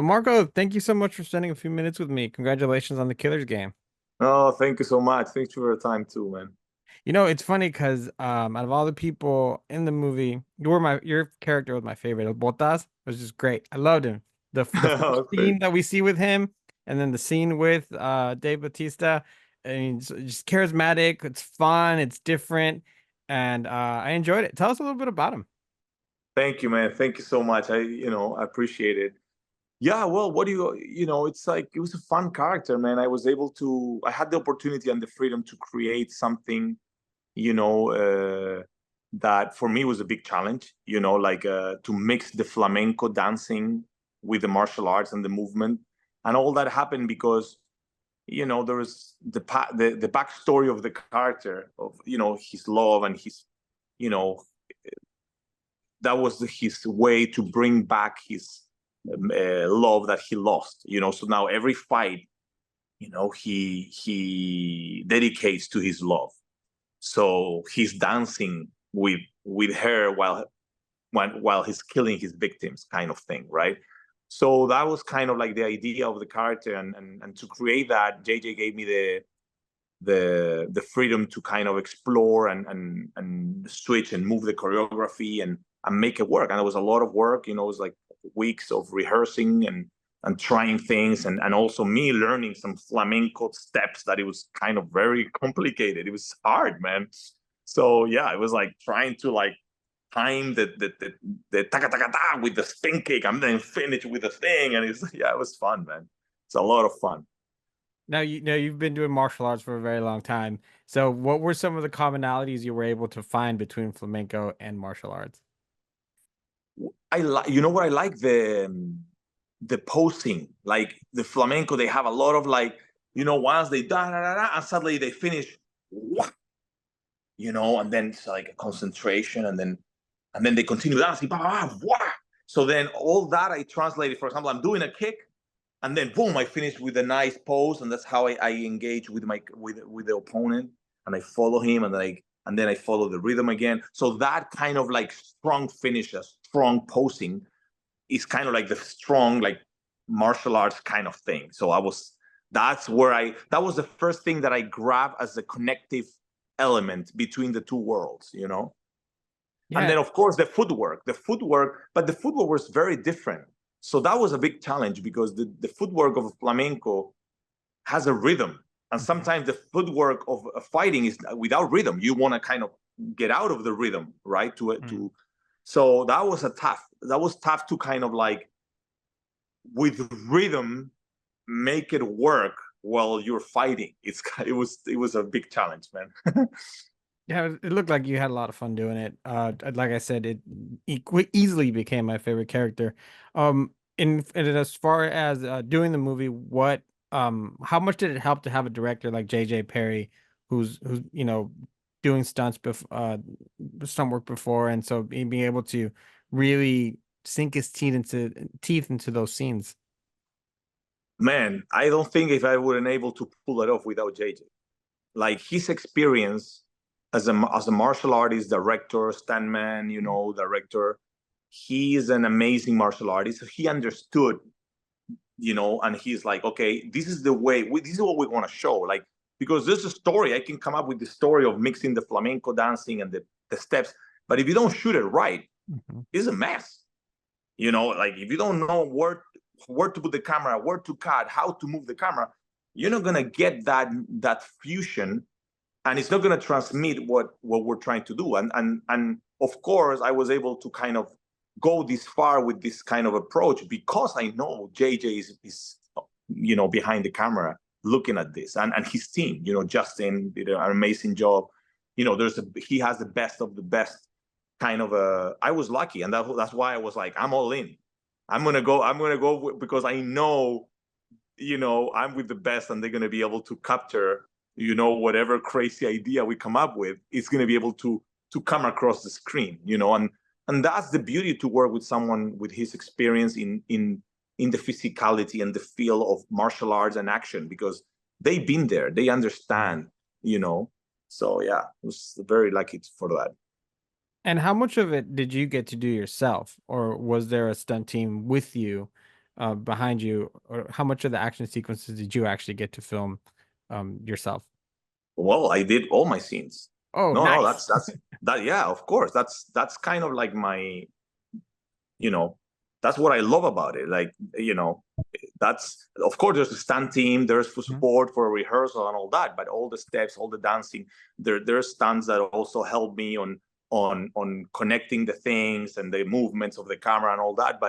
Marco, thank you so much for spending a few minutes with me. Congratulations on the Killers game. Oh, thank you so much. Thanks for your time too, man. It's funny because out of all the people in the movie, your character was my favorite. Botas was just great. I loved him. The first Oh, scene thank that we see with him, and then the scene with Dave Bautista. I mean, it's just charismatic. It's fun. It's different, and I enjoyed it. Tell us a little bit about him. thank you, man. Thank you so much. I appreciate it. Yeah, well, what do it's like it was a fun character, man. I had the opportunity and the freedom to create something, you know, that for me was a big challenge, to mix the flamenco dancing with the martial arts and the movement. And all that happened because there was the backstory of the character of his love and his you know that was his way to bring back his love that he lost. So now every fight, he dedicates to his love. So he's dancing with her while he's killing his victims, kind of thing, right? So that was kind of like the idea of the character, and to create that, JJ gave me the freedom to kind of explore and switch and move the choreography and make it work. And it was a lot of work. It was like weeks of rehearsing and trying things, and also me learning some flamenco steps that it was kind of very complicated. It was hard, man. So yeah, it was like trying to like time the taka taka ta with the spin kick and then finish with the thing, and it was fun, man. It's a lot of fun. Now you know you've been doing martial arts for a very long time. So what were some of the commonalities you were able to find between flamenco and martial arts? I like, what I like, the posing, like the flamenco. They have a lot of like, once they da da da da, and suddenly they finish, wah, and then it's like a concentration, and then they continue dancing, bah, bah, wah. So then all that I translated. For example, I'm doing a kick, and then boom, I finish with a nice pose, and that's how I engage with with the opponent, and I follow him, and then I follow the rhythm again. So that kind of like strong finish, a strong posing, is kind of like the strong like martial arts kind of thing. So that was the first thing that I grabbed as a connective element between the two worlds. And Yeah. then of course but the footwork was very different. So that was a big challenge because the footwork of flamenco has a rhythm, and Mhm. sometimes the footwork of fighting is without rhythm. You want to kind of get out of the rhythm, right? Mm. So that was tough to kind of like with rhythm make it work while you're fighting. It was a big challenge, man. Yeah, it looked like you had a lot of fun doing it. Like I said, it easily became my favorite character. And as far as doing the movie, how much did it help to have a director like J.J. Perry, who's doing stunt work before, and so being able to really sink his teeth into those scenes. Man, I don't think if I would able to pull it off without JJ. Like his experience as a martial artist, director, stuntman, director. He is an amazing martial artist. He understood, and he's like, okay, this is the way. This is what we want to show. Like, because there's a story. I can come up with the story of mixing the flamenco dancing and the steps. But if you don't shoot it right, Mhm. it's a mess. Like if you don't know where to put the camera, where to cut, how to move the camera, you're not gonna get that fusion, and it's not gonna transmit what we're trying to do. And of course, I was able to kind of go this far with this kind of approach because I know JJ is behind the camera looking at this, and his team. Justin did an amazing job. He has the best of the best kind of a. I was lucky, and that's why I was like, I'm all in. I'm gonna go because I know, I'm with the best, and they're gonna be able to capture, whatever crazy idea we come up with. It's gonna be able to come across the screen, and that's the beauty to work with someone with his experience in the physicality and the feel of martial arts and action, because they've been there, they Mhm. understand, you know. So yeah, I was very lucky for that. And how much of it did you get to do yourself, or was there a stunt team with you? behind you, or how much of the action sequences did you actually get to film yourself? Well, I did all my scenes. Oh, No, no, nice. that. Yeah, of course. That's kind of like my, you know, that's what I love about it. Like, that's, of course, there's a stunt team, there's for Mhm. support for rehearsal and all that, but all the steps, all the dancing, there's stunts that also help me on connecting the things and the movements of the camera and all that.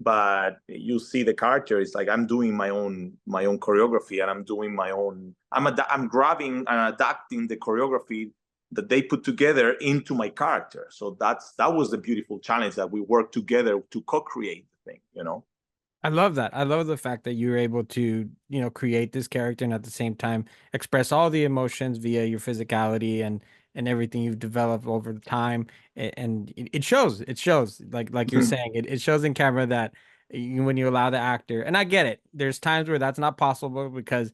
But you see the character, it's like I'm doing my own choreography, and I'm doing my own, I'm grabbing and adapting the choreography that they put together into my character. So that was the beautiful challenge, that we worked together to co-create the thing. I love that. I love the fact that you were able to, create this character and at the same time express all the emotions via your physicality and everything you've developed over the time. And it shows. It shows. Like you're saying, it shows in camera that when you allow the actor, and I get it. There's times where that's not possible because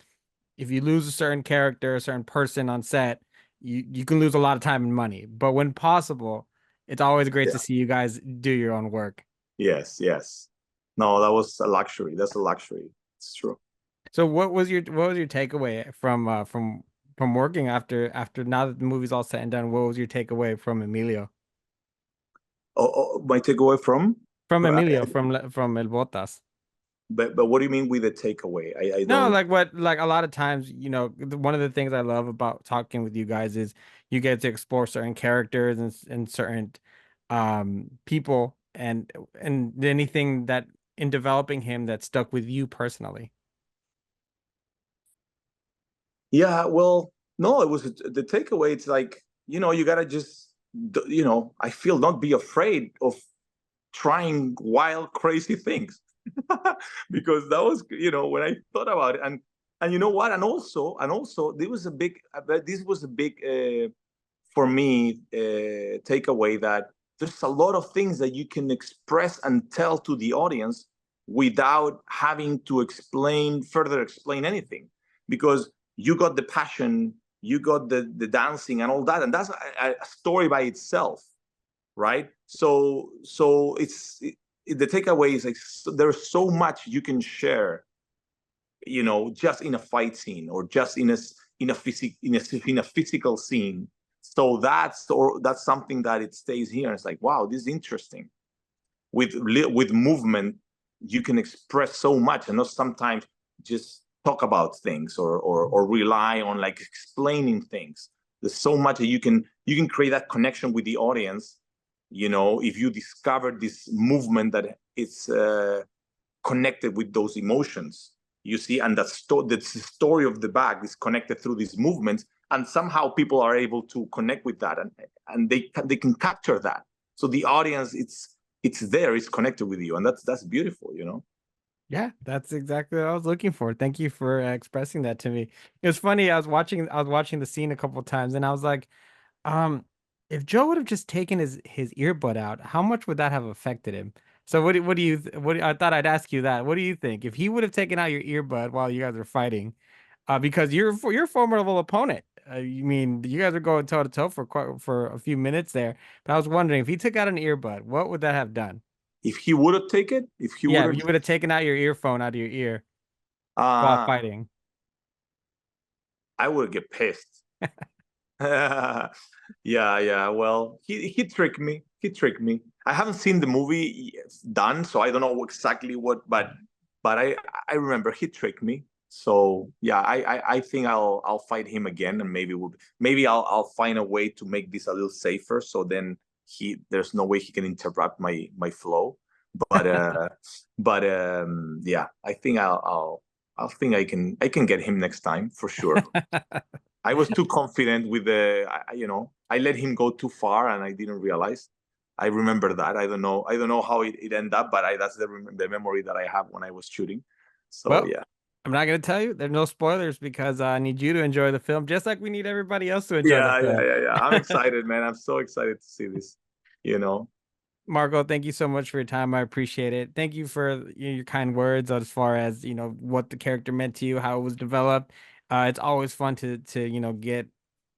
if you lose a certain character, a certain person on set, you can lose a lot of time and money. But when possible, it's always great to Yeah. see you guys do your own work. Yes, yes. No, that was a luxury. That's a luxury. It's true. So what was your takeaway from working after now that the movie's all said and done? What was your takeaway from Emilio? My takeaway from, From uh, Emilio from El Botas. but what do you mean with the takeaway? I No, don't. like a lot of times, one of the things I love about talking with you guys is you get to explore certain characters and certain people and anything that in developing him that stuck with you personally. Yeah, well, no, it was the takeaway. It's like, you gotta just, I feel, not be afraid of trying wild, crazy things. Because that was, when I thought about it, and you know what, and also this was a big for me takeaway, that there's a lot of things that you can express and tell to the audience without having to further explain anything, because you got the passion, you got the dancing and all that, and that's a story by itself, right? So the takeaway is like, there's so much you can share, just in a fight scene, or just in a physical scene. So that's something that it stays here. It's like, wow, this is interesting. With movement, you can express so much, and not sometimes just talk about things, or rely on like explaining things. There's so much that you can create that connection with the audience. If you discover this movement that is connected with those emotions, you see, and the story of the bag is connected through these movements, and somehow people are able to connect with that, and they can capture that. So the audience, it's there, it's connected with you, and that's beautiful. Yeah, that's exactly what I was looking for. Thank you for expressing that to me. It was funny. I was watching the scene a couple of times, and I was like, um, if Joe would have just taken his earbud out, how much would that have affected him? So I thought I'd ask you that. What do you think if he would have taken out your earbud while you guys were fighting? Because you're a formidable opponent. You mean you guys are going toe to toe for a few minutes there. But I was wondering if he took out an earbud, what would that have done? If he would have taken, if he Yeah, would if have, you would have taken out your earphone out of your ear while uh fighting. I would get pissed. Yeah, yeah. Well, he tricked me. He tricked me. I haven't seen the movie done, so I don't know exactly what, but I remember he tricked me. So yeah, I think I'll fight him again, and maybe I'll find a way to make this a little safer, so then there's no way he can interrupt my flow. But yeah, I think I'll think I can get him next time for sure. I was too confident with I let him go too far, and I didn't realize. I remember that. I don't know how it ended up, but that's the memory that I have when I was shooting. So Well, yeah. I'm not going to tell you. There's no spoilers because I need you to enjoy the film just like we need everybody else to enjoy the Yeah, yeah, film. yeah, yeah. I'm excited, man. I'm so excited to see this. You know. Marco, thank you so much for your time. I appreciate it. Thank you for your kind words as far as, what the character meant to you, how it was developed. It's always fun to,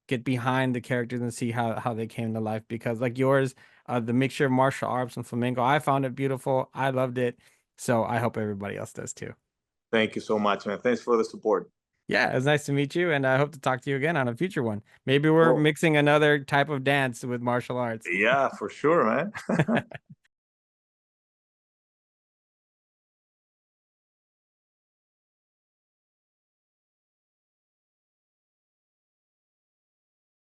get behind the characters and see how they came to life because like yours, the mixture of martial arts and flamenco, I found it beautiful. I loved it. So I hope everybody else does too. Thank you so much, man. Thanks for the support. Yeah, it was nice to meet you, and I hope to talk to you again on a future one. Maybe we're Oh, mixing another type of dance with martial arts. yeah, for sure, man.